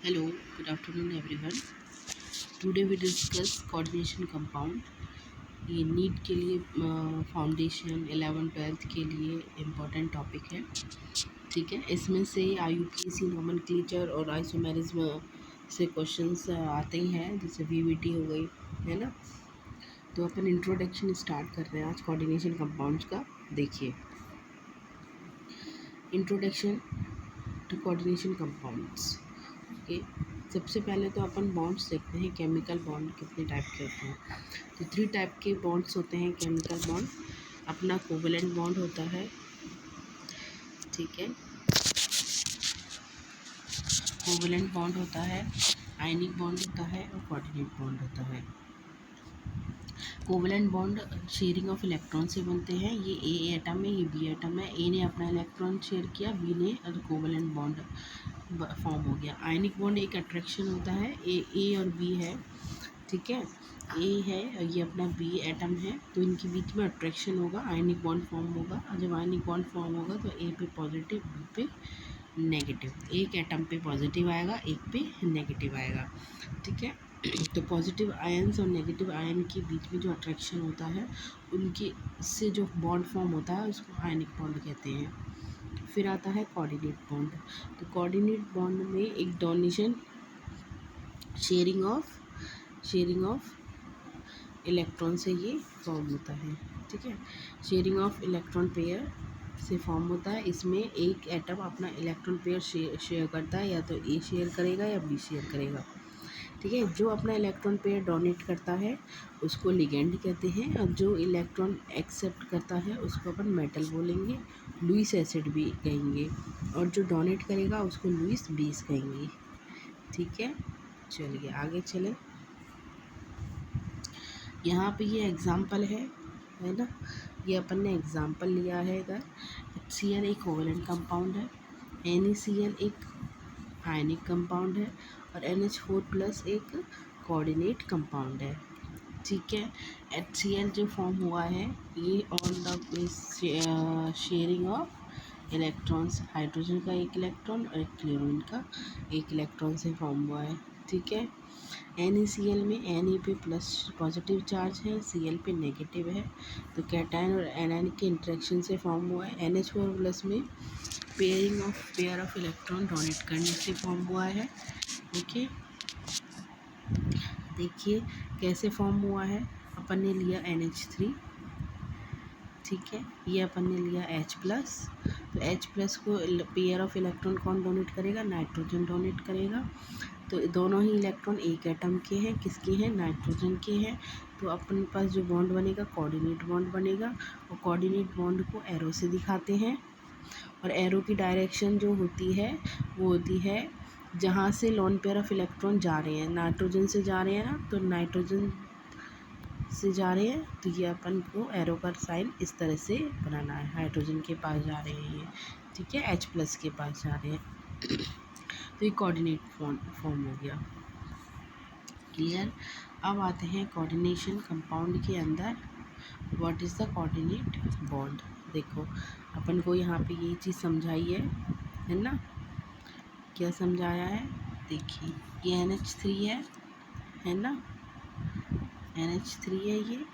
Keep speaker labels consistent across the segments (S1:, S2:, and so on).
S1: Hello, good afternoon everyone. Today we discuss coordination compound. ये NEET के लिए foundation 11-12 के लिए इम्पोर्टेंट टॉपिक है। ठीक है, इसमें से IUPAC नोमेनक्लेचर और आइसोमेरिज्म से क्वेश्चंस आते ही हैं, जैसे VVT हो गई है ना। तो अपन इंट्रोडक्शन स्टार्ट कर रहे हैं आज कोऑर्डिनेशन कंपाउंड्स का। देखिए, introduction to coordination compounds. Okay, सबसे पहले तो अपन बॉन्ड्स देखते हैं। केमिकल बॉन्ड कितने टाइप के होते हैं? तो 3 टाइप के बॉन्ड्स होते हैं केमिकल बॉन्ड। अपना कोवेलेंट बॉन्ड होता है, ठीक है, कोवेलेंट बॉन्ड होता है, आयनिक बॉन्ड होता है और कोऑर्डिनेट बॉन्ड होता है। Covalent bond sharing of electron से बनते हैं। ये ए एटम है, ये बी एटम है। ए ने अपना इलेक्ट्रॉन शेयर किया, बी ने, और कोवेलेंट बॉन्ड फॉर्म हो गया। आयनिक बॉन्ड एक अट्रैक्शन होता है। ए और बी है, ठीक है, ए है और ये अपना बी एटम है, तो इनके बीच में अट्रैक्शन होगा, आयनिक बॉन्ड फॉर्म होगा। और जब आयनिक बॉन्ड फॉर्म होगा तो ए पे पॉजिटिव, बी पे नेगेटिव। एक एटम पे पॉजिटिव आएगा, एक पे नेगेटिव आएगा, ठीक है। तो पॉजिटिव आयन्स और नेगेटिव आयन के बीच में जो अट्रैक्शन होता है, उनके से जो बॉन्ड फॉर्म होता है उसको आयनिक बॉन्ड कहते हैं। फिर आता है कोऑर्डिनेट बॉन्ड। तो कोऑर्डिनेट बॉन्ड में एक डोनेशन शेयरिंग ऑफ इलेक्ट्रॉन से ये फॉर्म होता है, ठीक है। शेयरिंग ऑफ इलेक्ट्रॉन पेयर से फॉर्म होता है। इसमें एक एटम अपना इलेक्ट्रॉन पेयर शेयर करता है, या तो ए शेयर करेगा या बी शेयर करेगा, ठीक है। जो अपना इलेक्ट्रॉन पेयर डोनेट करता है उसको लिगेंड कहते हैं, और जो इलेक्ट्रॉन एक्सेप्ट करता है उसको अपन मेटल बोलेंगे, लुईस एसिड भी कहेंगे, और जो डोनेट करेगा उसको लुईस बेस कहेंगे, ठीक है। चलिए आगे चले। यहाँ पे ये एग्ज़ाम्पल है ना, ये अपन ने एग्ज़ाम्पल लिया है इधर। HCl एक कोवेलेंट कंपाउंड है, NaCl एक आयनिक कंपाउंड है, और NH4+ एक कोऑर्डिनेट कंपाउंड है, ठीक है। HCl जो फॉर्म हुआ है ये on the sharing of electrons, hydrogen का एक इलेक्ट्रॉन और क्लोरीन का एक इलेक्ट्रॉन से फॉर्म हुआ है, ठीक है। NaCl में Na पे प्लस पॉजिटिव चार्ज है, Cl पे नेगेटिव है, तो कैटायन और एनायन के इंटरेक्शन से फॉर्म हुआ है। NH4+ में पेयर ऑफ इलेक्ट्रॉन डोनेट करने से फॉर्म हुआ है, ओके। देखिए कैसे फॉर्म हुआ है। अपन ने लिया NH3, ठीक है, ये अपन ने लिया H+। तो H+ को पेयर ऑफ इलेक्ट्रॉन कौन डोनेट करेगा? नाइट्रोजन डोनेट करेगा। तो दोनों ही इलेक्ट्रॉन एक एटम के हैं, किसके हैं? नाइट्रोजन के हैं। तो अपन पास जो बॉन्ड बनेगा कोऑर्डिनेट बॉन्ड बनेगा, और कोऑर्डिनेट बॉन्ड को एरो से दिखाते हैं, और एरो की डायरेक्शन जो होती है वो होती है जहाँ से लोन पेयर ऑफ इलेक्ट्रॉन जा रहे हैं। नाइट्रोजन से जा रहे हैं ना, तो नाइट्रोजन से जा रहे हैं, तो ये अपन को एरो का साइन इस तरह से बनाना है। हाइड्रोजन के पास जा रहे हैं ये, ठीक है, H+ के पास जा रहे हैं। तो ये कोऑर्डिनेट फॉर्म हो गया, क्लियर। अब आते हैं कोऑर्डिनेशन कंपाउंड के अंदर, what is the coordinate bond. देखो अपन को यहाँ पे ये चीज़ समझाई है ना, क्या समझाया है? देखिए ये NH3 है ना, NH3 है, ये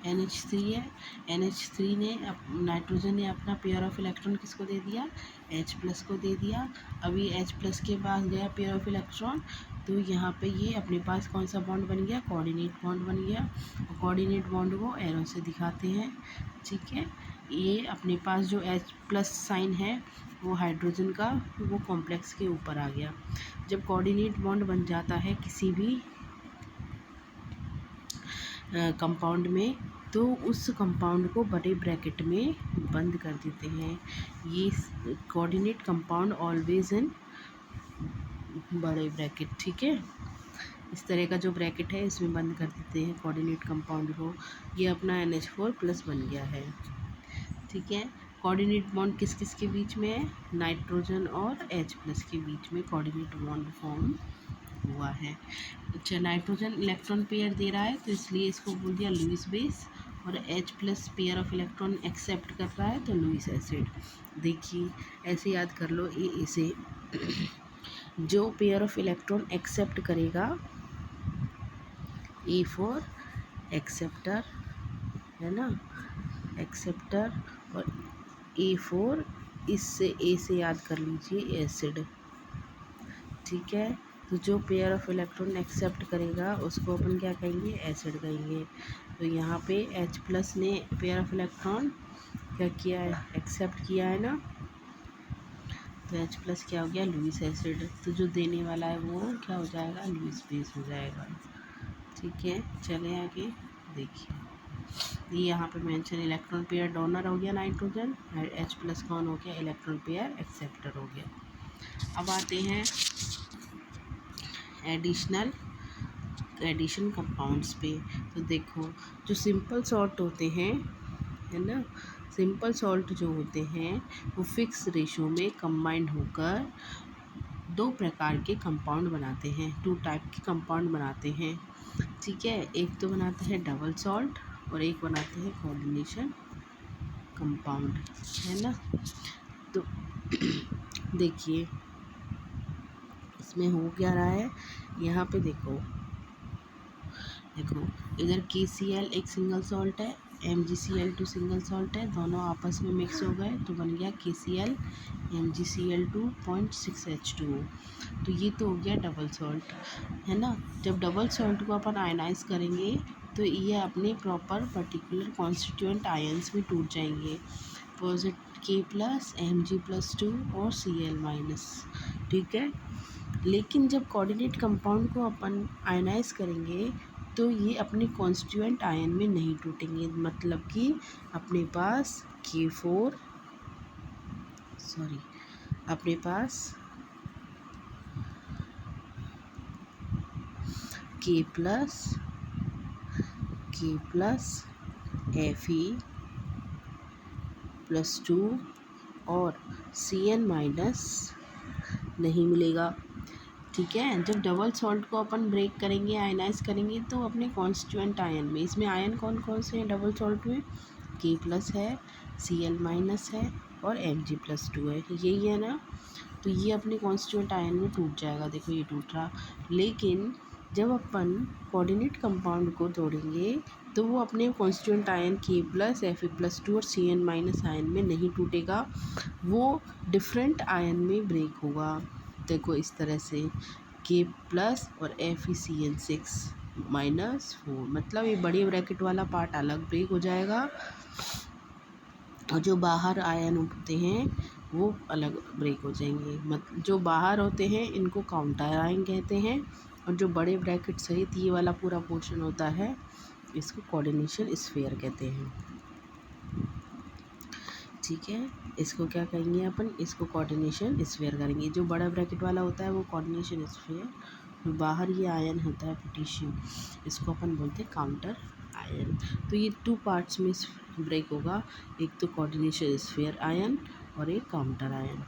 S1: NH3 है। NH3 ने नाइट्रोजन ने अपना पेयर ऑफ इलेक्ट्रॉन किसको दे दिया? H+ को दे दिया। अभी H+ के पास गया पेयर ऑफ इलेक्ट्रॉन, तो यहाँ पे ये अपने पास कौन सा बॉन्ड बन गया? कोऑर्डिनेट बॉन्ड बन गया। और कोऑर्डिनेट बॉन्ड को एरो से दिखाते हैं, ठीक है। ये अपने पास जो H+ साइन है वो हाइड्रोजन का, वो कॉम्प्लेक्स के ऊपर आ गया। जब कोऑर्डिनेट बॉन्ड बन जाता है किसी भी कंपाउंड में, तो उस कंपाउंड को बड़े ब्रैकेट में बंद कर देते हैं। ये कोऑर्डिनेट कंपाउंड ऑलवेज इन बड़े ब्रैकेट, ठीक है। इस तरह का जो ब्रैकेट है इसमें बंद कर देते हैं कोऑर्डिनेट कंपाउंड को। ये अपना NH4+ बन गया है, ठीक है। कोऑर्डिनेट बॉन्ड किस किस के बीच में है? नाइट्रोजन और H+ के बीच में कोऑर्डिनेट बॉन्ड फॉर्म हुआ है। अच्छा, नाइट्रोजन इलेक्ट्रॉन पेयर दे रहा है तो इसलिए इसको बोल दिया लुईस बेस, और H+ pair of electron accept कर रहा है तो लुईस एसिड। देखिए ऐसे याद कर लो, इसे जो पेयर ऑफ इलेक्ट्रॉन एक्सेप्ट करेगा, E फॉर एक्सेप्टर, है ना, एक्सेप्टर, और E फॉर, इससे ए से याद कर लीजिए एसिड, ठीक है। तो जो पेयर ऑफ इलेक्ट्रॉन एक्सेप्ट करेगा उसको अपन क्या कहेंगे, एसिड कहेंगे। तो यहाँ पे H+ ने पेयर ऑफ इलेक्ट्रॉन क्या किया है, एक्सेप्ट किया है ना, तो H+ क्या हो गया, लुईस एसिड। तो जो देने वाला है वो क्या हो जाएगा, लुईस बेस हो जाएगा, ठीक है। चले आगे देखिए, ये यहाँ पे मेंशन इलेक्ट्रॉन पेयर डोनर हो गया नाइट्रोजन, H+ कौन हो गया, इलेक्ट्रॉन पेयर एक्सेप्टर हो गया। अब आते हैं एडिशन कंपाउंड्स पे। तो देखो, जो सिंपल सॉल्ट होते हैं, है ना, सिंपल सॉल्ट जो होते हैं वो फिक्स रेशो में कंबाइंड होकर दो प्रकार के कंपाउंड बनाते हैं, 2 टाइप के कंपाउंड बनाते हैं, ठीक है। एक तो बनाते हैं डबल सॉल्ट और एक बनाते हैं कोऑर्डिनेशन कंपाउंड, है ना। तो देखिए इसमें हो क्या रहा है, यहाँ पे देखो इधर KCl एक सिंगल सॉल्ट है, MgCl2 सिंगल सॉल्ट है, दोनों आपस में मिक्स हो गए तो बन गया KCl MgCl2.6H2O। तो ये तो हो गया डबल सॉल्ट, है ना। जब डबल सॉल्ट को अपन आयनाइज करेंगे तो ये अपने प्रॉपर पर्टिकुलर कॉन्स्टिट्यूएंट आयंस में टूट जाएंगे, K+, Mg+2 और Cl-, ठीक है। लेकिन जब कोऑर्डिनेट कंपाउंड को अपन आयनाइज करेंगे तो ये अपने कॉन्स्टिट्यूएंट आयन में नहीं टूटेंगे, मतलब कि अपने पास अपने पास K+, Fe+2 और Cn- नहीं मिलेगा, ठीक है। जब डबल सॉल्ट को अपन ब्रेक करेंगे, आयनाइज करेंगे तो अपने कॉन्स्टिट्यूएंट आयन में, इसमें आयन कौन कौन से हैं डबल सॉल्ट में, K+ है, Cl- है और Mg+2 है, यही है ना। तो ये अपने कॉन्स्टिट्यूएंट आयन में टूट जाएगा, देखो ये टूट रहा। लेकिन जब अपन कोऑर्डिनेट कंपाउंड को तोड़ेंगे तो वो अपने कॉन्स्टिट्यूएंट आयन K+, Fe+2 और Cn- आयन में नहीं टूटेगा, वो डिफरेंट आयन में ब्रेक होगा। देखो इस तरह से K+ और FeCN6-4, मतलब ये बड़ी ब्रैकेट वाला पार्ट अलग ब्रेक हो जाएगा और जो बाहर आयन होते हैं वो अलग ब्रेक हो जाएंगे। जो बाहर होते हैं इनको काउंटर आयन कहते हैं और जो बड़े ब्रैकेट सहित ये वाला पूरा पोर्शन होता है इसको कोऑर्डिनेशन स्फीयर कहते हैं, ठीक है। इसको क्या करेंगे अपन, इसको कोऑर्डिनेशन स्फीयर करेंगे। जो बड़ा ब्रैकेट वाला होता है वो कोऑर्डिनेशन स्फीयर, जो बाहर ये आयन होता है पोटेशियम, इसको अपन बोलते हैं काउंटर आयन। तो ये 2 पार्ट्स में ब्रेक होगा, एक तो कोऑर्डिनेशन स्फीयर आयन और एक काउंटर आयन,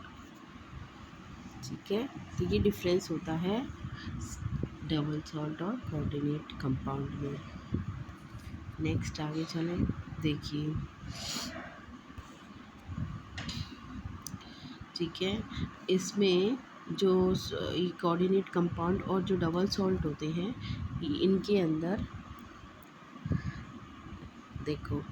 S1: ठीक है। तो ये डिफरेंस होता है डबल सॉल्ट और कोऑर्डिनेट कंपाउंड में। नेक्स्ट आगे चलें, देखिए ठीक है। इसमें जो कोऑर्डिनेट कंपाउंड और जो डबल सॉल्ट होते हैं इनके अंदर देखो,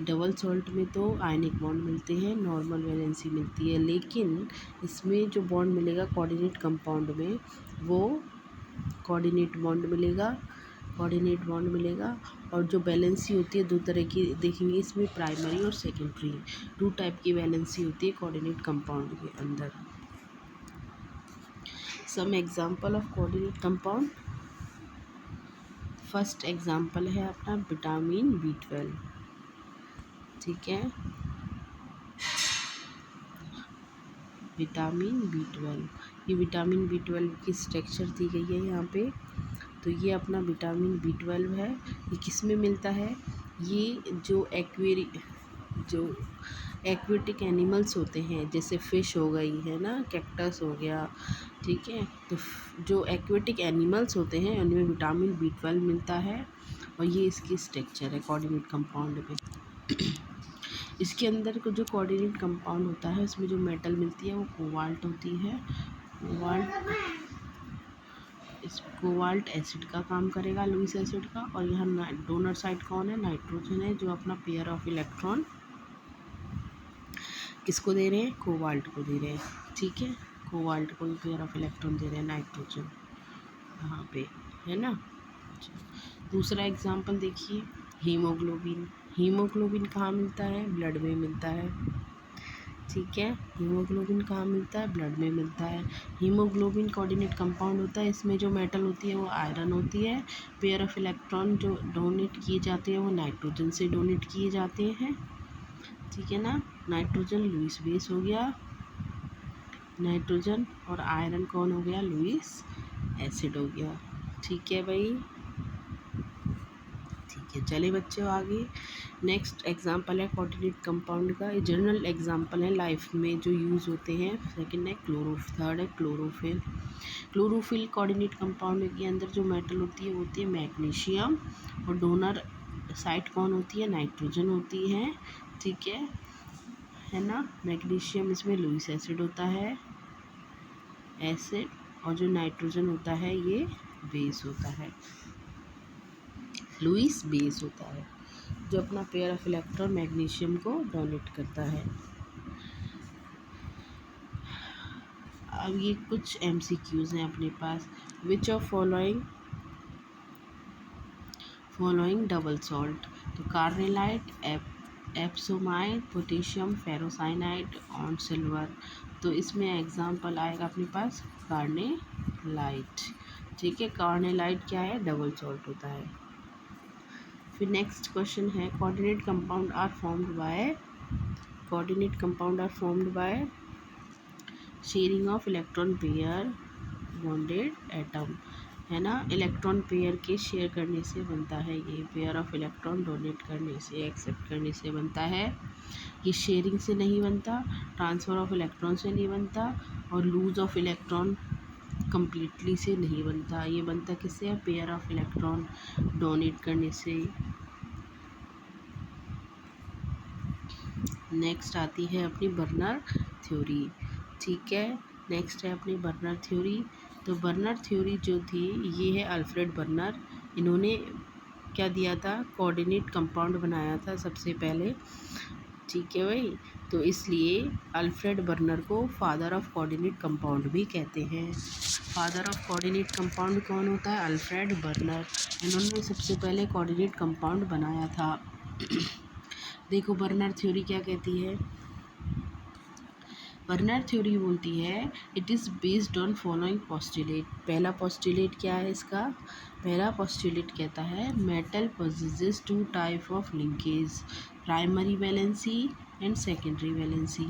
S1: डबल सॉल्ट में तो आयनिक बॉन्ड मिलते हैं, नॉर्मल वैलेंसी मिलती है, लेकिन इसमें जो बॉन्ड मिलेगा कोऑर्डिनेट कंपाउंड में वो कोऑर्डिनेट बॉन्ड मिलेगा। और जो वैलेंसी होती है 2 तरह की देखेंगे इसमें, प्राइमरी और सेकेंडरी, 2 टाइप की वैलेंसी होती है कोऑर्डिनेट कंपाउंड के अंदर। Some example of coordinate compound, first example है अपना विटामिन B12, ठीक है। विटामिन B12, ये विटामिन B12 की स्ट्रक्चर दी गई है यहाँ पे। तो ये अपना विटामिन B12 है, ये किस में मिलता है, ये जो एक्वेटिक एनिमल्स होते हैं जैसे फ़िश हो गई, है ना, कैक्टस हो गया, ठीक है। तो जो एक्वेटिक एनिमल्स होते हैं उनमें विटामिन B12 मिलता है और ये इसकी स्ट्रक्चर है कोऑर्डिनेट कंपाउंड में। इसके अंदर को जो कोऑर्डिनेट कंपाउंड होता है उसमें जो मेटल मिलती है वो कोबाल्ट होती है कोबाल्ट, इस कोबाल्ट एसिड का काम करेगा, लुईस एसिड का। और यहाँ डोनर साइड कौन है? नाइट्रोजन है, जो अपना पेयर ऑफ इलेक्ट्रॉन किसको दे रहे हैं? कोबाल्ट को दे रहे हैं। ठीक है, कोबाल्ट को पेयर ऑफ इलेक्ट्रॉन दे रहे हैं नाइट्रोजन यहाँ पे, है ना। दूसरा एग्जांपल देखिए, हीमोग्लोबिन। हीमोग्लोबिन कहाँ मिलता है? ब्लड में मिलता है। ठीक है, हीमोग्लोबिन कहाँ मिलता है? ब्लड में मिलता है। हीमोग्लोबिन कोऑर्डिनेट कंपाउंड होता है, इसमें जो मेटल होती है वो आयरन होती है। पेयर ऑफ इलेक्ट्रॉन जो डोनेट किए जाते हैं वो नाइट्रोजन से डोनेट किए जाते हैं। ठीक है ना, नाइट्रोजन लुईस बेस हो गया नाइट्रोजन, और आयरन कौन हो गया? लुईस एसिड हो गया। ठीक है भाई, ठीक है। चले बच्चों आगे, नेक्स्ट एग्जांपल है कोऑर्डिनेट कंपाउंड का। जनरल एग्जांपल है लाइफ में जो यूज़ होते हैं। सेकंड है थर्ड है क्लोरोफिल। क्लोरोफिल कोऑर्डिनेट कंपाउंड के अंदर जो मेटल होती है मैग्नीशियम, और डोनर साइड कौन होती है? नाइट्रोजन होती है। ठीक है ना। मैग्नीशियम इसमें लुईस एसिड होता है, एसिड, और जो नाइट्रोजन होता है ये बेस होता है, लुईस बेस होता है, जो अपना पेयर ऑफ इलेक्ट्रॉन मैग्नीशियम को डोनेट करता है। अब ये कुछ MCQs हैं अपने पास। Which of following double salt? तो carnallite, epsomite, potassium ferrocyanide, on silver. तो इसमें एग्जांपल आएगा अपने पास कार्नेलाइट। ठीक है, कार्नेलाइट क्या है? डबल सॉल्ट होता है। फिर नेक्स्ट क्वेश्चन है coordinate compound are formed by sharing of electron pair bonded atom, है ना। इलेक्ट्रॉन पेयर के शेयर करने से बनता है ये, पेयर ऑफ इलेक्ट्रॉन डोनेट करने से, एक्सेप्ट करने से बनता है ये। शेयरिंग से नहीं बनता, ट्रांसफ़र ऑफ इलेक्ट्रॉन से नहीं बनता, और लूज ऑफ इलेक्ट्रॉन कम्प्लीटली से नहीं बनता। ये बनता किससे? पेयर ऑफ इलेक्ट्रॉन डोनेट करने से। नेक्स्ट आती है अपनी बर्नर थ्योरी। ठीक है, नेक्स्ट है अपनी बर्नर थ्योरी। तो बर्नर थ्योरी जो थी ये है अल्फ्रेड बर्नर। इन्होंने क्या दिया था? कोऑर्डिनेट कंपाउंड बनाया था सबसे पहले। ठीक है भाई, तो इसलिए अल्फ्रेड बर्नर को फादर ऑफ कोऑर्डिनेट कंपाउंड भी कहते हैं। फादर ऑफ कोऑर्डिनेट कंपाउंड कौन होता है? Alfred burner. इन्होंने सबसे पहले कोऑर्डिनेट कंपाउंड बनाया था। देखो बर्नर थ्योरी क्या कहती है? बर्नर थ्योरी बोलती है it is based on following postulate. पहला पोस्टुलेट क्या है इसका? पहला पोस्टुलेट कहता है metal possesses two type of linkage, primary valency and secondary valency.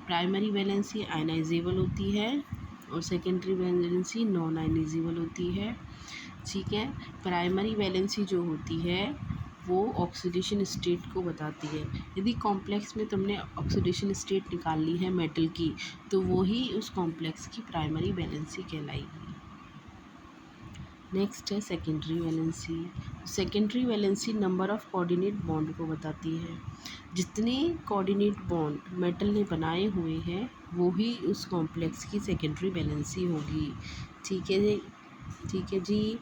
S1: Primary valency ionizable होती है और सेकेंडरी वैलेंसी नॉन आयनाइजेबल होती है। ठीक है, प्राइमरी वैलेंसी जो होती है वो ऑक्सीडेशन स्टेट को बताती है। यदि कॉम्प्लेक्स में तुमने ऑक्सीडेशन स्टेट निकाल ली है मेटल की, तो वो ही उस कॉम्प्लेक्स की प्राइमरी वैलेंसी कहलाएगी। नेक्स्ट है secondary valency. Secondary valency number of coordinate bond को बताती है। जितने कोऑर्डिनेट बॉन्ड मेटल ने बनाए हुए हैं वो ही उस कॉम्प्लेक्स की सेकेंडरी वैलेंसी होगी। ठीक है जी, ठीक है जी,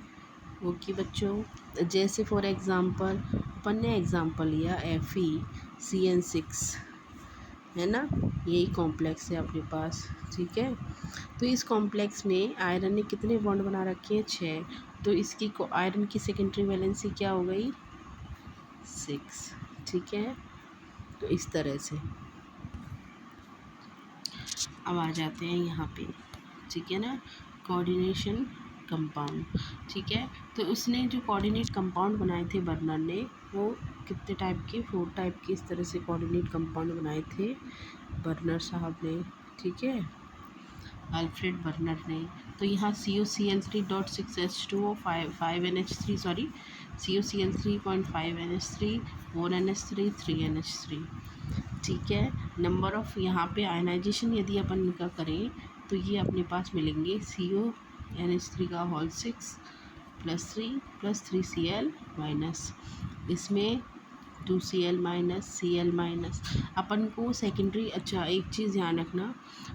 S1: ओके बच्चों। जैसे फॉर एग्ज़ाम्पल अपन ने एग्ज़ाम्पल लिया FeCN6, है ना, यही कॉम्प्लेक्स है अपने पास। ठीक है, तो इस कॉम्प्लेक्स में आयरन ने कितने बॉन्ड बना रखे हैं? 6। तो इसकी आयरन की सेकेंडरी वैलेंसी क्या हो गई? 6। ठीक है, तो इस तरह से अब आ जाते हैं यहाँ पे। ठीक है ना, कोऑर्डिनेशन कंपाउंड। ठीक है, तो उसने जो कोऑर्डिनेट कंपाउंड बनाए थे बर्नर ने, वो कितने टाइप के? 4 टाइप के इस तरह से कोऑर्डिनेट कंपाउंड बनाए थे बर्नर साहब ने। ठीक है, अल्फ्रेड बर्नर ने। तो यहाँ CuCl3.6H2O 5NH3 sorry CuCl3.5NH3 4NH3 3NH3। ठीक है, नंबर ऑफ़ यहाँ पे आयनाइजेशन यदि अपन का करें तो ये अपने पास मिलेंगे CuNH3 का होल 6 +3 +3Cl-। इसमें 2Cl माइनस Cl माइनस। अपन को सेकेंडरी, अच्छा एक चीज़ ध्यान रखना,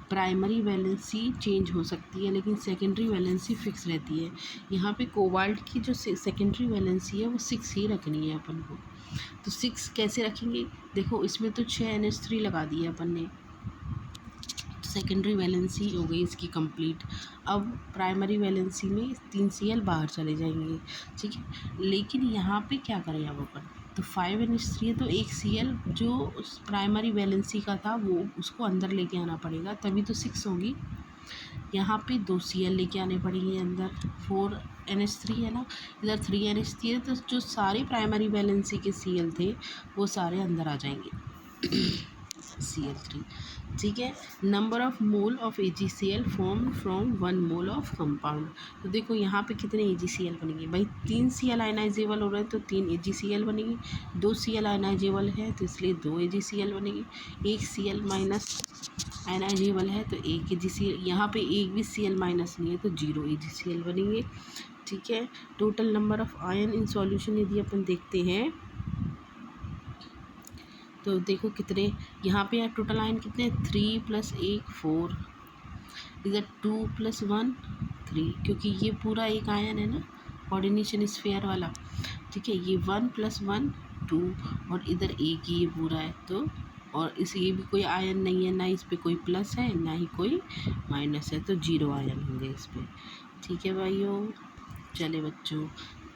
S1: प्राइमरी वैलेंसी चेंज हो सकती है लेकिन सेकेंडरी वैलेंसी फिक्स रहती है। यहाँ पे कोबाल्ट की जो सेकेंडरी वैलेंसी है वो 6 ही रखनी है अपन को। तो 6 कैसे रखेंगे, देखो इसमें तो 6 NH3 लगा दिया अपन ने, सेकेंडरी वैलेंसी हो गई इसकी कंप्लीट। अब प्राइमरी वैलेंसी में 3Cl बाहर चले जाएंगे, ठीक है। लेकिन यहाँ पे क्या करें अब अपन, तो 5NH3 है तो एक Cl जो उस प्राइमरी वैलेंसी का था वो उसको अंदर लेके आना पड़ेगा, तभी तो 6 होगी। यहाँ पे 2Cl लेके आने पड़ेंगे अंदर, 4NH3 है ना, इधर 3NH3 है, तो जो सारे प्राइमरी वैलेंसी के Cl थे वो सारे अंदर आ जाएंगे Cl3, ठीक है। Number of mole of AgCl form from 1 mole of compound. तो देखो यहाँ पे कितने AgCl बनेंगे भाई, 3 Cl आयनाइजेबल हो रहे हैं तो 3 AgCl बनेगी, 2 Cl आयनाइजेबल है तो इसलिए 2 AgCl बनेगी, 1 Cl माइनस आयनाइजेबल है तो 1 AgCl, यहाँ पे एक भी Cl माइनस नहीं है तो 0 AgCl बनेंगे, ठीक है। Total number of ion in solution यदि अपन देखते हैं तो देखो कितने यहाँ पे यार टोटल आयन कितने, 3 + 1 4, इधर 2 + 1 3, क्योंकि ये पूरा एक आयन है ना कोऑर्डिनेशन स्फीयर वाला, ठीक है। ये 1 + 1 2 और इधर एक ये पूरा है, तो और इस ये भी कोई आयन नहीं है, ना इस पे कोई प्लस है ना ही कोई माइनस है, तो 0 आयन होंगे इस पे, ठीक है भाइयों। चले बच्चों,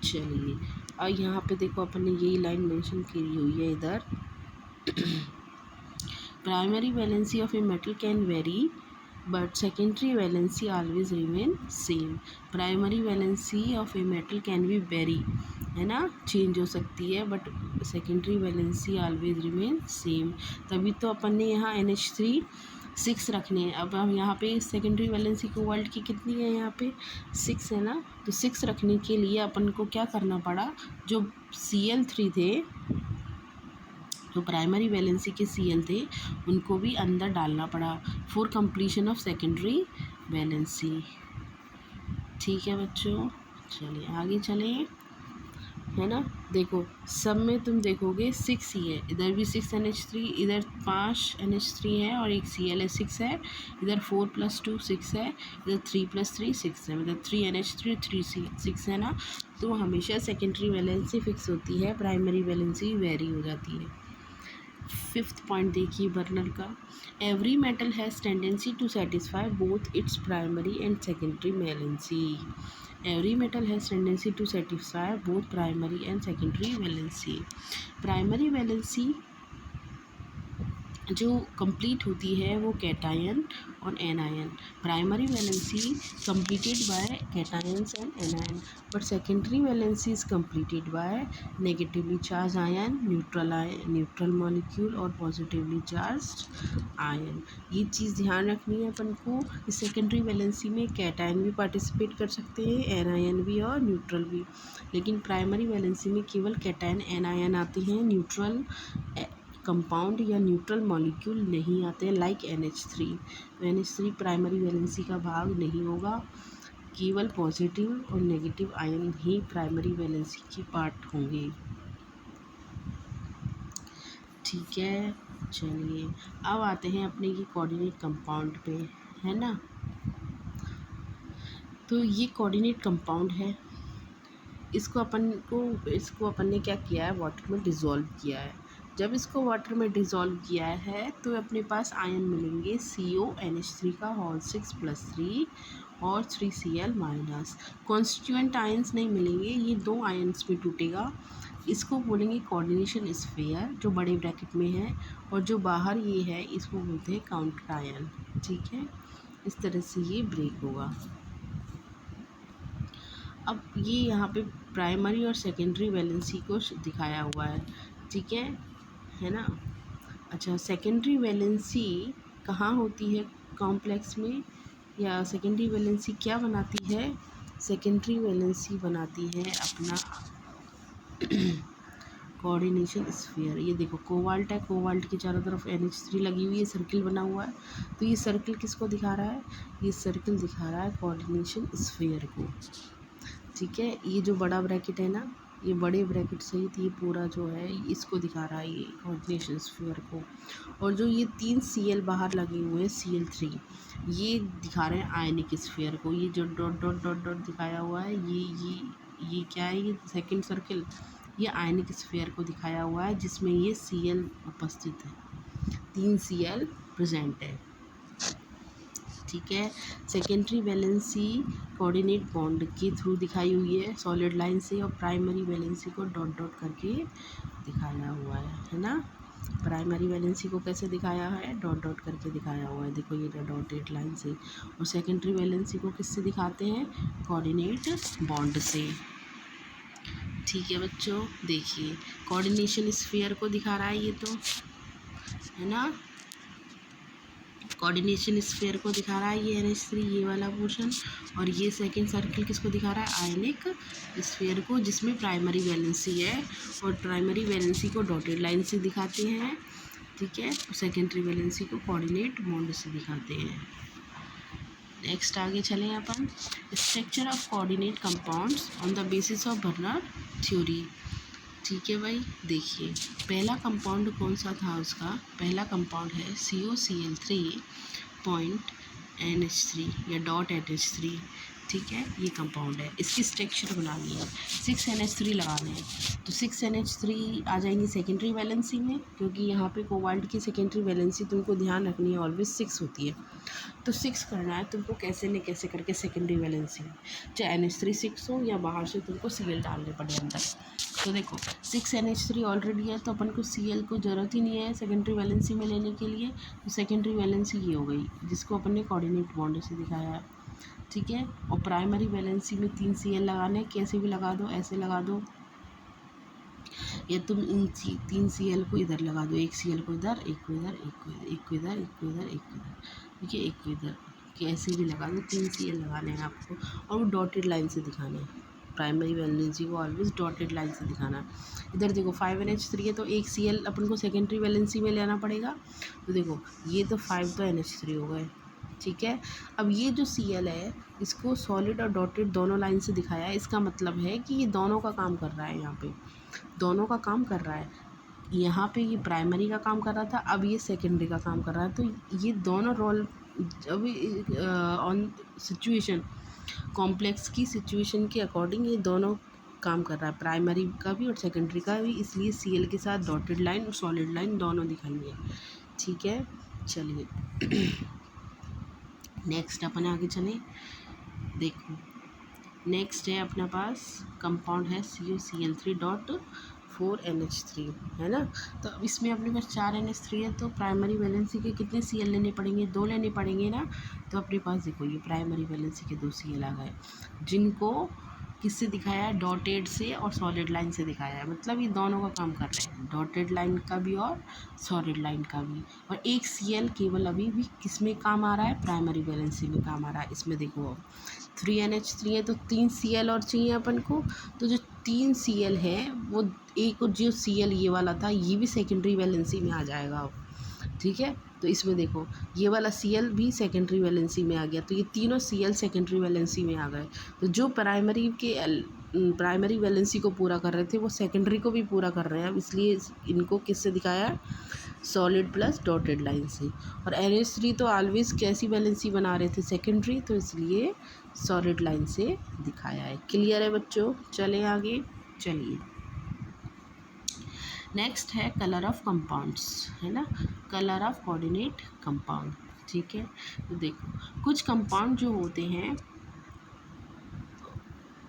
S1: चलिए और यहाँ पे देखो अपन ने यही लाइन मेंशन की हुई है इधर, primary valency of a metal can vary but secondary valency always remain same। primary valency of a metal can be vary, है ना, चेंज हो सकती है, but secondary valency always remain same. तभी तो अपन ने यहाँ NH3 6 रखने हैं। अब हम यहाँ पे सेकेंडरी वैलेंसी कोबाल्ट की कितनी है, यहाँ पे 6 है ना, तो 6 रखने के लिए अपन को क्या करना पड़ा, जो Cl3 थे, जो प्राइमरी वैलेंसी के Cl थे उनको भी अंदर डालना पड़ा for completion of secondary valency, ठीक है बच्चों। चलिए आगे चलें, है ना। देखो सब में तुम देखोगे 6 ही है, इधर भी 6 NH3, इधर 5 NH3 है और एक Cl है 6 है, इधर 4 + 2 6 है, इधर 3 + 3 6 है, मतलब 3 NH3 3 6 है ना। तो हमेशा सेकेंडरी वैलेंसी फिक्स होती है, प्राइमरी वैलेंसी वेरी हो जाती है। 5th पॉइंट देखिए बर्नर का, every metal has tendency to satisfy both its primary and secondary valency. Every metal has tendency to satisfy both primary and secondary valency. Primary valency जो complete होती है वो cation और anion. Primary valency completed by cations and anion, but secondary valency is completed by negatively charge ion, neutral molecule और positively charged ion. ये चीज़ ध्यान रखनी है अपन को। इस सेकेंडरी वैलेंसी में कैटायन भी पार्टिसिपेट कर सकते हैं, एनायन भी और न्यूट्रल भी, लेकिन प्राइमरी वैलेंसी में केवल कैटायन एनायन आते हैं, न्यूट्रल कंपाउंड या न्यूट्रल मॉलिक्यूल नहीं आते हैं, लाइक NH3। तो NH3 प्राइमरी वैलेंसी का भाग नहीं होगा, केवल पॉजिटिव और नेगेटिव आयन ही प्राइमरी वैलेंसी की पार्ट होंगे, ठीक है। चलिए अब आते हैं अपने ये कोऑर्डिनेट कंपाउंड पे, है ना। तो ये कोऑर्डिनेट कंपाउंड है, इसको अपन ने क्या किया है, वाटर में डिज़ोल्व किया है। जब इसको वाटर में डिज़ोल्व किया है तो अपने पास आयन मिलेंगे CONH3 का होल 6 + 3 और 3Cl माइनस। कॉन्स्टिट्यूएंट आयन्स नहीं मिलेंगे, ये 2 आयन्स में टूटेगा। इसको बोलेंगे कोऑर्डिनेशन स्फीयर जो बड़े ब्रैकेट में है, और जो बाहर ये है इसको बोलते हैं काउंटर आयन, ठीक है। इस तरह से ये ब्रेक होगा। अब ये यहाँ पे प्राइमरी और सेकेंडरी वैलेंसी को दिखाया हुआ है, ठीक है ना। अच्छा सेकेंडरी वैलेंसी कहाँ होती है कॉम्प्लेक्स में, या सेकेंडरी वैलेंसी क्या बनाती है, सेकेंडरी वैलेंसी बनाती है अपना कोऑर्डिनेशन स्फीयर। ये देखो कोबाल्ट है, कोबाल्ट के चारों तरफ NH3 लगी हुई है, सर्किल बना हुआ है, तो ये सर्किल किसको दिखा रहा है, ये सर्किल दिखा रहा है कोऑर्डिनेशन स्फीयर को, ठीक है। ये जो बड़ा ब्रैकेट है ना, ये बड़े ब्रैकेट सहित ये पूरा जो है इसको दिखा रहा है, ये कोऑर्डिनेशन स्फीयर को। और जो ये 3 Cl बाहर लगे हुए हैं Cl3, ये दिखा रहे हैं आयनिक स्फीयर को। ये जो डॉट डॉट डॉट डॉट दिखाया हुआ है ये क्या है, ये सेकंड सर्किल, ये आयनिक स्फीयर को दिखाया हुआ है जिसमें ये Cl उपस्थित है, 3 Cl प्रेजेंट है। ठीक है। सेकेंडरी वैलेंसी कोऑर्डिनेट बॉन्ड के थ्रू दिखाई हुई है सॉलिड लाइन से, और primary valency co dot dot करके दिखाया हुआ है ना। प्राइमरी वैलेंसी को कैसे दिखाया है, डॉट डॉट करके दिखाया हुआ है, देखो ये डॉटेड लाइन से। और सेकेंडरी वैलेंसी को किससे दिखाते हैं, कोऑर्डिनेट बॉन्ड से। ठीक है बच्चों, देखिए कोऑर्डिनेशन स्फीयर को दिखा रहा है ये तो, है ना। कोऑर्डिनेशन स्फीयर को दिखा रहा है ये NH3, ये वाला पोर्शन। और ये सेकंड सर्किल किसको दिखा रहा है, आयनिक स्फीयर को, जिसमें प्राइमरी वैलेंसी है। और प्राइमरी वैलेंसी को डॉटेड लाइन से दिखाते हैं, ठीक है। सेकेंडरी वैलेंसी को कोऑर्डिनेट बॉन्ड से दिखाते हैं। नेक्स्ट आगे चलें अपन, structure of coordinate compounds on the basis of Werner theory. ठीक है भाई, देखिए पहला कंपाउंड कौन सा था उसका, पहला कंपाउंड है COCl3 पॉइंट NH3 या डॉट NH3। ठीक है, ये कंपाउंड है, इसकी स्ट्रक्चर बनानी है, 6 NH3 लगाने हैं। तो 6 NH3 आ जाएंगी सेकेंडरी वैलेंसी में, क्योंकि यहाँ पे कोबाल्ट की सेकेंडरी वैलेंसी तुमको ध्यान रखनी है, ऑलवेज 6 होती है। तो 6 करना है तुमको कैसे न कैसे करके सेकेंडरी वैलेंसी में, चाहे NH3 6 हो या बाहर से तुमको Cl डालने पड़े अंदर। तो देखो 6 NH3 ऑलरेडी है, तो अपन को Cl को ज़रूरत ही नहीं है सेकेंडरी वैलेंसी में लेने के लिए। तो सेकेंडरी वैलेंसी ये हो गई, जिसको अपन ने कोऑर्डिनेट बॉन्ड से दिखाया है। ठीक है, और प्राइमरी वैलेंसी में 3 Cl लगाने, कैसे भी लगा दो, ऐसे लगा दो, या तुम इन 3 Cl को इधर लगा दो, एक Cl को इधर, एक को इधर, एक को इधर, एक को इधर, एक को इधर, एक को इधर, ठीक है, एक को इधर, कैसे भी लगा दो, 3 Cl लगाने हैं आपको, और वो डॉटेड लाइन से दिखाना है। प्राइमरी वैलेंसी को ऑलवेज डॉटेड लाइन से दिखाना है। इधर देखो 5 NH3 है, तो एक Cl अपन को सेकेंडरी वैलेंसी में लेना पड़ेगा। तो देखो ये तो 5 तो NH3 हो गए, ठीक है। अब ये जो Cl है, इसको सॉलिड और डॉटेड दोनों लाइन से दिखाया है, इसका मतलब है कि ये दोनों का काम कर रहा है, यहाँ पे दोनों का काम कर रहा है। यहाँ पे ये प्राइमरी का काम कर रहा था, अब ये सेकेंडरी का काम कर रहा है। तो ये दोनों रोल अभी ऑन सिचुएशन, कॉम्प्लेक्स की सिचुएशन के अकॉर्डिंग ये दोनों काम कर रहा है, प्राइमरी का भी और सेकेंडरी का भी। इसलिए Cl के साथ डॉटेड लाइन और सॉलिड लाइन दोनों दिखाई है। ठीक है, चलिए नेक्स्ट अपन आगे चलें। देखो नेक्स्ट है अपने पास कंपाउंड है COCl3.4 NH3, है ना। तो अब इसमें अपने पास 4 NH3 है, तो प्राइमरी वैलेंसी के कितने Cl लेने पड़ेंगे, 2 लेने पड़ेंगे ना। तो अपने पास देखो ये प्राइमरी वैलेंसी के 2 Cl आ गए, जिनको किससे दिखाया है, डॉटेड से और सॉलिड लाइन से दिखाया है। मतलब ये दोनों का काम कर रहे हैं, डॉटेड लाइन का भी और सॉलिड लाइन का भी। और एक Cl केवल अभी भी किस में काम आ रहा है, प्राइमरी वैलेंसी में काम आ रहा है। इसमें देखो 3 NH3 है, तो 3 Cl और चाहिए अपन को। तो जो 3 Cl है वो एक, और जो Cl ये वाला था ये भी सेकेंडरी वैलेंसी में आ जाएगा अब, ठीक है। तो इसमें देखो ये वाला Cl भी सेकेंडरी वैलेंसी में आ गया, तो ये तीनों Cl सेकेंडरी वैलेंसी में आ गए। तो जो प्राइमरी वैलेंसी को पूरा कर रहे थे वो सेकेंडरी को भी पूरा कर रहे हैं अब, इसलिए इनको किससे दिखाया है, सॉलिड प्लस डॉटेड लाइन से। और NH3 तो ऑलवेज कैसी वैलेंसी बना रहे थे, सेकेंडरी, तो इसलिए सॉलिड लाइन से दिखाया है। क्लियर है बच्चों, चलें आगे, चलिए नेक्स्ट है कलर ऑफ कंपाउंड्स, है ना, कलर ऑफ कोऑर्डिनेट कंपाउंड। ठीक है, तो देखो कुछ कंपाउंड जो होते हैं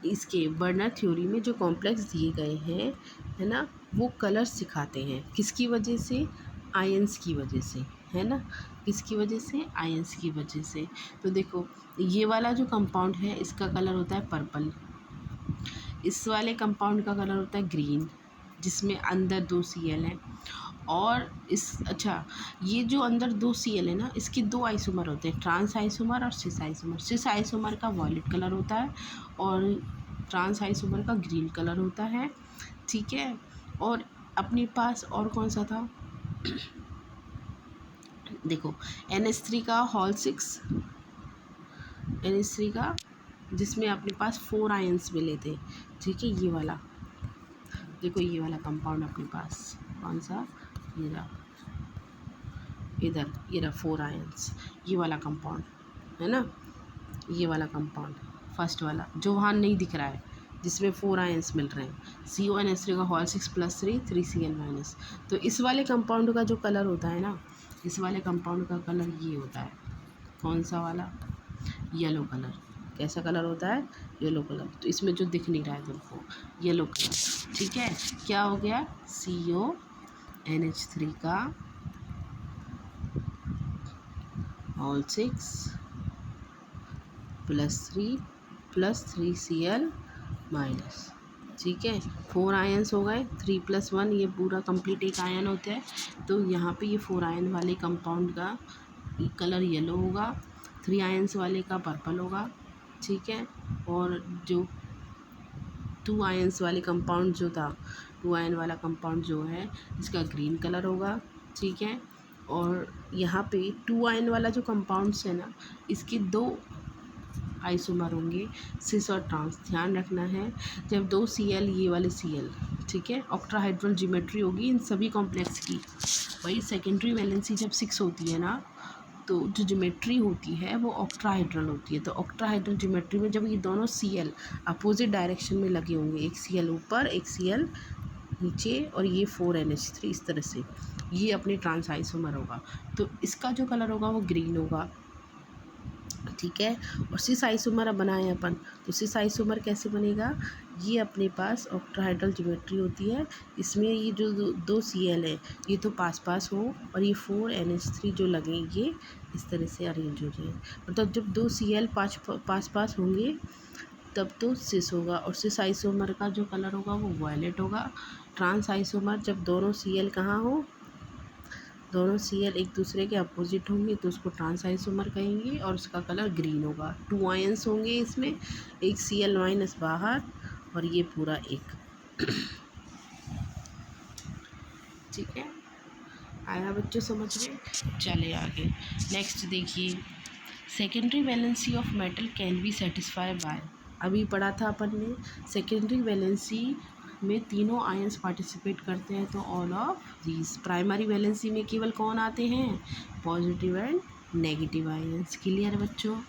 S1: इसके बर्नर थ्योरी में जो कॉम्प्लेक्स दिए गए हैं, है ना, वो कलर सिखाते हैं, किसकी वजह से, आयंस की वजह से, है ना, किसकी वजह से, आयंस की वजह से। तो देखो ये वाला जो कंपाउंड है इसका कलर होता है पर्पल, इस वाले कंपाउंड का कलर होता है ग्रीन, जिसमें अंदर 2 Cl हैं। और इस अच्छा ये जो अंदर 2 Cl है ना, इसके 2 आइसोमर होते हैं, ट्रांस आइसोमर और सिस आइसोमर। सिस आइसोमर का वॉयलेट कलर होता है और ट्रांस आइसोमर का ग्रीन कलर होता है, ठीक है। और अपने पास और कौन सा था, देखो NH3 का हॉल 6, NH3 का जिसमें अपने पास 4 आयंस मिले थे, ठीक है, ये वाला देखो ये वाला कंपाउंड अपने पास कौन सा, ये रहा, इधर ये रहा 4 आयंस, ये वाला कंपाउंड है ना, ये वाला कंपाउंड फर्स्ट वाला जो वहाँ नहीं दिख रहा है, जिसमें 4 आयंस मिल रहे हैं, CONH3 का होल 6 + 3 3Cl माइनस। तो इस वाले कंपाउंड का जो कलर होता है ना, इस वाले कंपाउंड का कलर ये होता है, कौन सा वाला, येलो कलर। कैसा कलर होता है, येलो कलर। तो इसमें जो दिख नहीं रहा है तुमको, येलो कलर, ठीक है। क्या हो गया, CONH3 का होल 6 + 3 + 3Cl माइनस, ठीक है। 4 आयंस हो गए, 3 + 1 ये पूरा कंप्लीट एक आयन होता है। तो यहाँ पे ये 4 आयन वाले कंपाउंड का कलर येलो होगा, 3 आयंस वाले का पर्पल होगा, ठीक है। और जो 2 आयंस वाले कंपाउंड जो था, 2 आयन वाला कंपाउंड जो है इसका ग्रीन कलर होगा, ठीक है। और यहाँ पे 2 आयन वाला जो कंपाउंड्स है ना, इसके 2 आइसोमर होंगे, सिस और ट्रांस। ध्यान रखना है, जब 2 Cl, ये वाले Cl, ठीक है, ऑक्टाहाइड्रल ज्योमेट्री होगी इन सभी कॉम्प्लेक्स की। वही सेकेंडरी वैलेंसी जब 6 होती है ना, तो जो ज्योमेट्री होती है वो ऑक्टाहाइड्रल होती है। तो ऑक्टाहाइड्रल ज्योमेट्री में जब ये दोनों Cl अपोजिट डायरेक्शन में लगे होंगे, एक Cl ऊपर एक Cl नीचे, और ये 4NH3 इस तरह से, ये अपने ट्रांस आइसोमर होगा। तो इसका जो कलर होगा वो ग्रीन होगा, ठीक है। और सिस आइसोमर अब बनाए अपन, तो सिस आइसोमर कैसे बनेगा, ये अपने पास ऑक्टाहाइड्रल ज्योमेट्री होती है, इसमें ये जो 2 Cl है ये तो पास पास हो, और ये 4NH3 जो लगे ये इस तरह से अरेंज हो जाए। मतलब जब 2 Cl पास पास होंगे तब तो सिस होगा। और सिस आइसोमर का जो कलर होगा वो वायलेट होगा। ट्रांस आइसोमर जब दोनों Cl कहाँ हो, दोनों Cl एक दूसरे के अपोजिट होंगे तो उसको ट्रांस आइसोमर कहेंगे, और उसका कलर ग्रीन होगा। 2 आयंस होंगे इसमें, एक Cl माइनस बाहर और ये पूरा एक, ठीक है। आया बच्चों समझ में, चले आगे। नेक्स्ट देखिए, secondary valency of metal can be satisfy by, अभी पढ़ा था अपन ने, सेकेंडरी वैलेंसी में तीनों आयंस पार्टिसिपेट करते हैं, तो all of these. Primary valency में केवल कौन आते हैं, positive and negative ions. Clear बच्चों,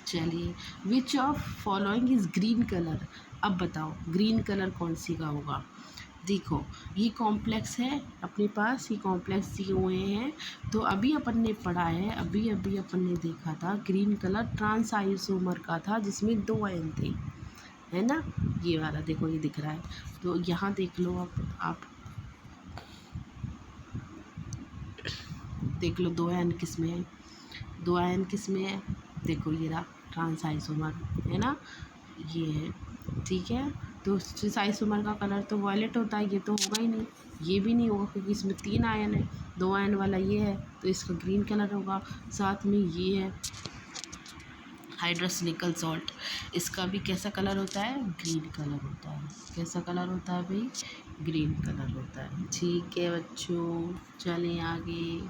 S1: चलिए। विच of following is green colour, अब बताओ ग्रीन कलर कौन सी का होगा। देखो ये कॉम्प्लेक्स है अपने पास, ये कॉम्प्लेक्स दिए हुए हैं, तो अभी अपन ने पढ़ा है, अभी अभी अपन ने देखा था ग्रीन कलर ट्रांस आइसोमर का था जिसमें 2 आयन थे, है ना। ये वाला देखो ये दिख रहा है, तो यहाँ देख लो आप देख लो 2 आयन किस में है, 2 आयन किस में है, देखो ये रहा ट्रांस आइसोमर, है ना, ये है, ठीक है। तो इस आइसोमर का कलर तो वॉयलेट होता है, ये तो होगा ही नहीं, ये भी नहीं होगा क्योंकि इसमें 3 आयन है, 2 आयन वाला ये है तो इसका ग्रीन कलर होगा। साथ में ये है हाइड्रस निकल सॉल्ट, इसका भी कैसा कलर होता है, ग्रीन कलर होता है। कैसा कलर होता है भाई, ग्रीन कलर होता है, ठीक है बच्चों। चलें आगे,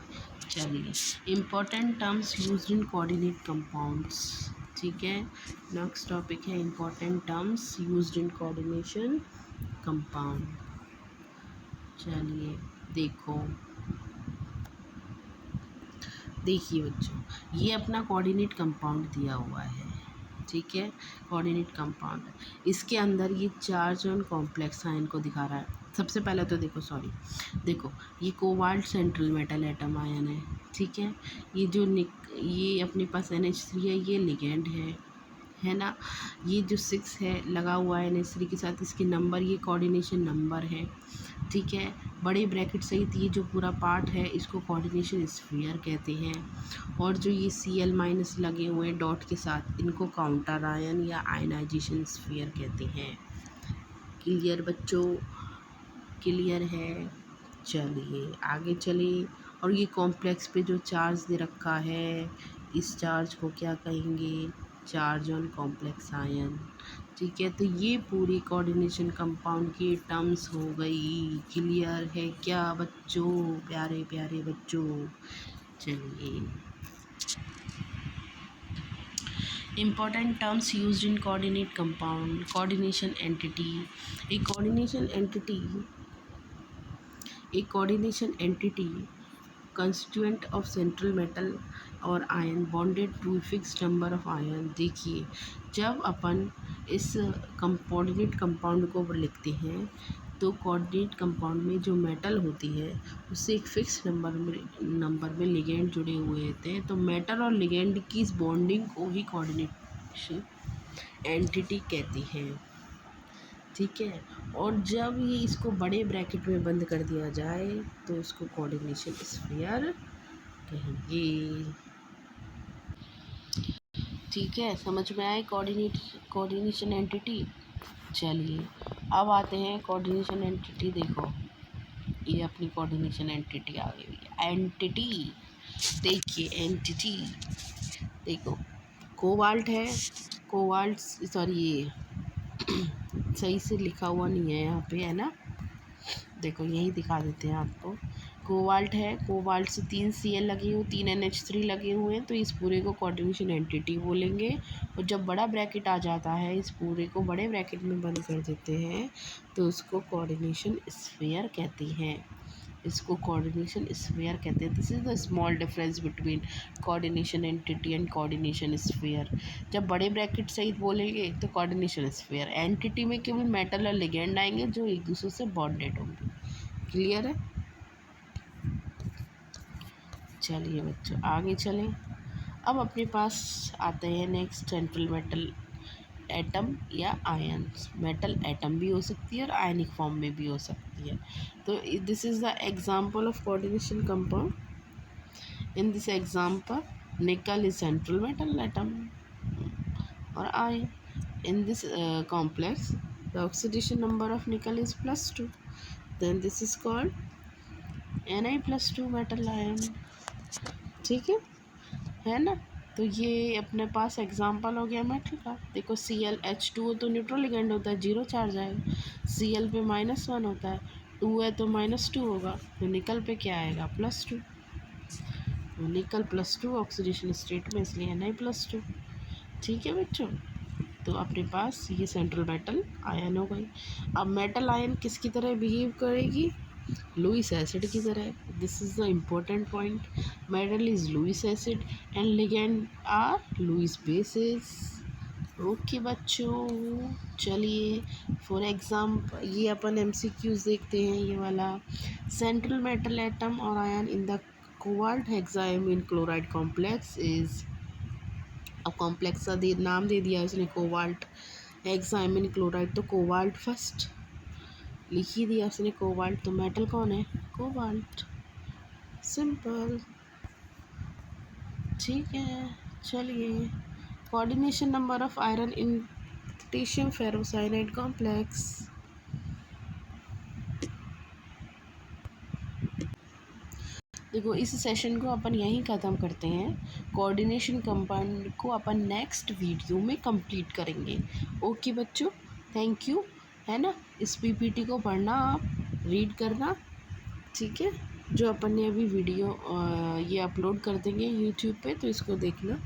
S1: चलिए important terms used in coordinate compounds, ठीक है। नेक्स्ट टॉपिक है important terms used in coordination compound. चलिए देखिए बच्चों, ये अपना कोऑर्डिनेट कंपाउंड दिया हुआ है, ठीक है, कोऑर्डिनेट कंपाउंड। इसके अंदर ये चार्ज ऑन कॉम्प्लेक्स आयन को दिखा रहा है। सबसे पहले तो देखो ये cobalt central metal atom ion है, ठीक है। ये जो ये अपने पास NH3 है, ये लिगेंड है ना। ये जो 6 है लगा हुआ है NH3 के साथ, इसके नंबर, ये कोऑर्डिनेशन नंबर है, ठीक है। बड़े ब्रैकेट सहित ये जो पूरा पार्ट है इसको कोऑर्डिनेशन स्फीयर कहते हैं। और जो ये Cl माइनस लगे हुए हैं डॉट के साथ, इनको काउंटर आयन या आयनाइजेशन स्फीयर कहते हैं। क्लियर बच्चों, क्लियर है। चलिए आगे चलिए। और ये कॉम्प्लेक्स पे जो चार्ज दे रखा है, इस चार्ज को क्या कहेंगे, चार्ज ऑन कॉम्प्लेक्स आयन, ठीक है। तो ये पूरी कोऑर्डिनेशन कंपाउंड की टर्म्स हो गई। क्लियर है क्या बच्चों, प्यारे प्यारे बच्चों। चलिए Important terms used in coordinate compound. Coordination entity. A coordination entity. A coordination entity constituent of central metal और ion bonded to fixed number of ion. देखिए, जब अपन इस कोऑर्डिनेट कंपाउंड को लिखते हैं तो कोऑर्डिनेट कंपाउंड में जो मेटल होती है उससे एक फिक्स नंबर में लिगेंड जुड़े हुए होते हैं। तो मेटल और लिगेंड की इस बॉन्डिंग को ही कोऑर्डिनेशन एंटिटी कहती हैं। ठीक है, और जब ये इसको बड़े ब्रैकेट में बंद कर दिया जाए तो उसको कोऑर्डिनेशन स्फीयर कहेंगे। ठीक है, समझ में आए कोऑर्डिनेशन एंटिटी। चलिए अब आते हैं कोऑर्डिनेशन एंटिटी। देखो, ये अपनी कोऑर्डिनेशन एंटिटी आ गई है। एंटिटी, देखिए एंटिटी, देखो कोबाल्ट है, कोबाल्ट, सॉरी ये सही से लिखा हुआ नहीं है यहाँ पे, है ना। देखो यही दिखा देते हैं आपको। कोबाल्ट है, कोबाल्ट से 3 Cl लगे हुए, 3 NH3 लगे हुए हैं, तो इस पूरे को कोऑर्डिनेशन एंटिटी बोलेंगे। और जब बड़ा ब्रैकेट आ जाता है, इस पूरे को बड़े ब्रैकेट में बंद कर देते हैं तो उसको कोऑर्डिनेशन स्फीयर कहते हैं। इसको कोऑर्डिनेशन स्फीयर कहते हैं। This is the small difference between coordination entity and coordination sphere. जब बड़े ब्रैकेट सहित बोलेंगे तो कोऑर्डिनेशन स्फीयर। एंटिटी में केवल मेटल और लिगेंड आएंगे जो एक दूसरे से बॉन्डेड होंगे। क्लियर है। चलिए बच्चों आगे चलें। अब अपने पास आते हैं नेक्स्ट सेंट्रल मेटल एटम या आयन। मेटल एटम भी हो सकती है और आयनिक फॉर्म में भी हो सकती है। तो this is the example of coordination compound. In this example निकल इज सेंट्रल मेटल एटम और ion. In this complex the oxidation number of nickel is +2, then this is called Ni+2 metal ion। ठीक है ना। तो ये अपने पास example हो गया मेटल का। देखो ClH2 तो न्यूट्रल लिगेंड होता है, 0 चार्ज आएगा। Cl पे -1 होता है, 2 है तो -2 होगा। तो निकल पे क्या आएगा, +2। तो निकल +2 ऑक्सीडेशन स्टेट में, इसलिए Ni+2। ठीक है बच्चों, तो अपने पास ये सेंट्रल मेटल आयन हो गई। अब मेटल आयन किसकी तरह बिहेव करेगी, लुईस एसिड की तरह। This is the important point. Metal is Lewis acid and ligand are Lewis bases. Okay बच्चों, चलिए फॉर एग्जाम्पल ये अपन MCQs देखते हैं। ये वाला सेंट्रल मेटल एटम और ion in the cobalt hexammine chloride complex is. अब कॉम्प्लेक्स का नाम दे दिया उसने कोबाल्ट हेक्साइमिन क्लोराइड, तो कोबाल्ट फर्स्ट लिख ही दिया उसने कोबाल्ट। तो मेटल कौन है, कोबाल्ट, सिंपल। ठीक है, चलिए coordination number of iron in potassium ferrocyanide complex. देखो इस सेशन को अपन यहीं ख़त्म करते हैं। कोऑर्डिनेशन कंपाउंड को अपन नेक्स्ट वीडियो में कंप्लीट करेंगे। ओके बच्चों, थैंक यू, है ना। इस PPT को पढ़ना, आप रीड करना। ठीक है, जो अपन ने अभी वीडियो ये अपलोड कर देंगे यूट्यूब पे, तो इसको देखना।